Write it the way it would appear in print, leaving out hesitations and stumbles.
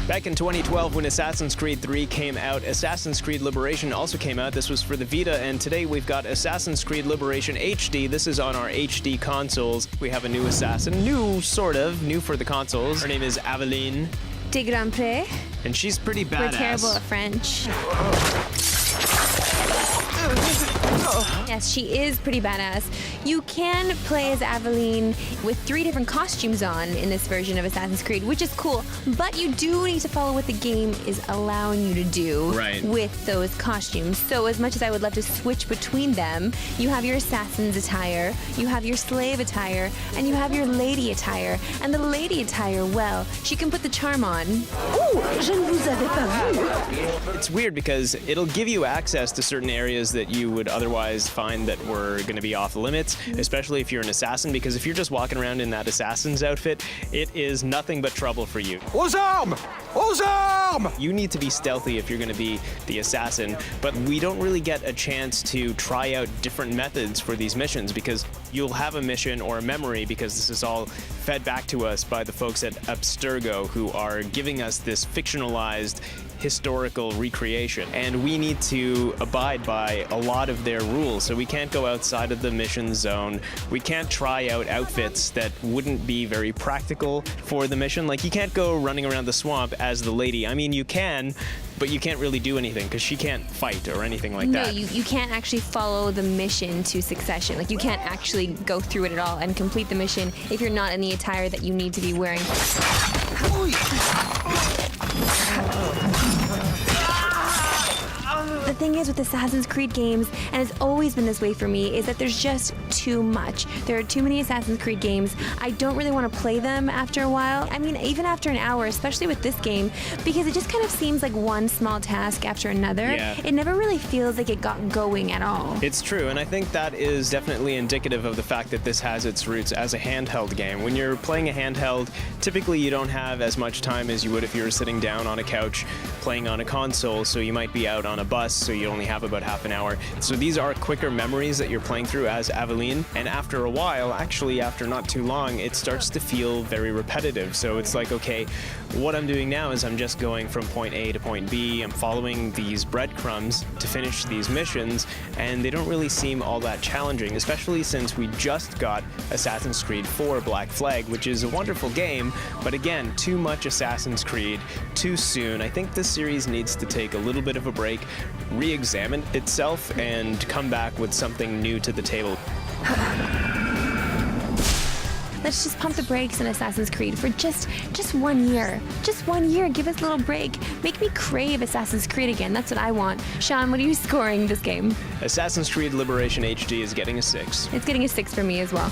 Back in 2012, when Assassin's Creed 3 came out, Assassin's Creed Liberation also came out. This was for the Vita, and today we've got Assassin's Creed Liberation HD. This is on our HD consoles. We have a new assassin, new for the consoles. Her name is Aveline. De Grand Prix. And she's pretty badass. We're terrible at French. Yes, she is pretty badass. You can play as Aveline with 3 different costumes on in this version of Assassin's Creed, which is cool, but you do need to follow what the game is allowing you to do with those costumes. So as much as I would love to switch between them, you have your assassin's attire, you have your slave attire, and you have your lady attire. And the lady attire, well, she can put the charm on. Oh, je ne vous avais pas vu. It's weird because it'll give you access to certain areas that you would otherwise find that were going to be off limits, especially if you're an assassin, because if you're just walking around in that assassin's outfit, it is nothing but trouble for you. Aux armes! Aux armes! You need to be stealthy if you're going to be the assassin, but we don't really get a chance to try out different methods for these missions because you'll have a mission or a memory, because this is all fed back to us by the folks at Abstergo, who are giving us this fictionalized historical recreation, and we need to abide by a lot of their rules. So we can't go outside of the mission zone. We can't try out outfits that wouldn't be very practical for the mission. Like, you can't go running around the swamp as the lady. I mean, you can, but you can't really do anything because she can't fight or anything like that. No, you can't actually follow the mission to succession. Like, you can't actually go through it at all and complete the mission if you're not in the attire that you need to be wearing. The thing is with Assassin's Creed games, and it's always been this way for me, is that there's just too much. There are too many Assassin's Creed games. I don't really want to play them after a while. I mean, even after an hour, especially with this game, because it just kind of seems like one small task after another. Yeah. It never really feels like it got going at all. It's true, and I think that is definitely indicative of the fact that this has its roots as a handheld game. When you're playing a handheld, typically you don't have as much time as you would if you were sitting down on a couch playing on a console, so you might be out on a bus, so you only have about half an hour. So these are quicker memories that you're playing through as Aveline, and after a while, actually after not too long, it starts to feel very repetitive. So it's like, okay, what I'm doing now is I'm just going from point A to point B. I'm following these breadcrumbs to finish these missions, and they don't really seem all that challenging, especially since we just got Assassin's Creed 4 Black Flag, which is a wonderful game, but again, too much Assassin's Creed too soon. I think this series needs to take a little bit of a break, re-examine itself, and come back with something new to the table. Let's just pump the brakes on Assassin's Creed for just 1 year. Just 1 year, give us a little break. Make me crave Assassin's Creed again, that's what I want. Sean, what are you scoring this game? Assassin's Creed Liberation HD is getting a 6. It's getting a 6 for me as well.